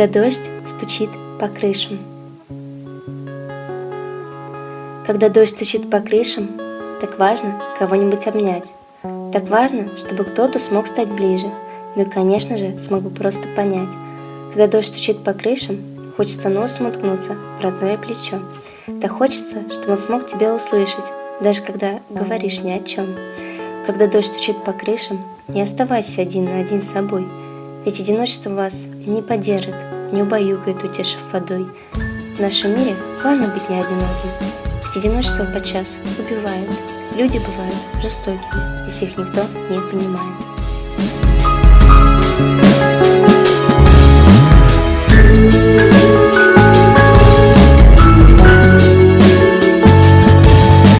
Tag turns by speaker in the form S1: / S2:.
S1: Когда дождь стучит по крышам. Когда дождь стучит по крышам, так важно кого-нибудь обнять. Так важно, чтобы кто-то смог стать ближе. Ну и, конечно же, смог бы просто понять. Когда дождь стучит по крышам, хочется носом уткнуться в родное плечо. Так хочется, чтобы он смог тебя услышать, даже когда говоришь ни о чем. Когда дождь стучит по крышам, не оставайся один на один с собой, ведь одиночество вас не поддержит, не убаюкает, утешив водой. В нашем мире важно быть не одиноким, ведь одиночество подчас убивает. Люди бывают жестокими, если их никто не понимает.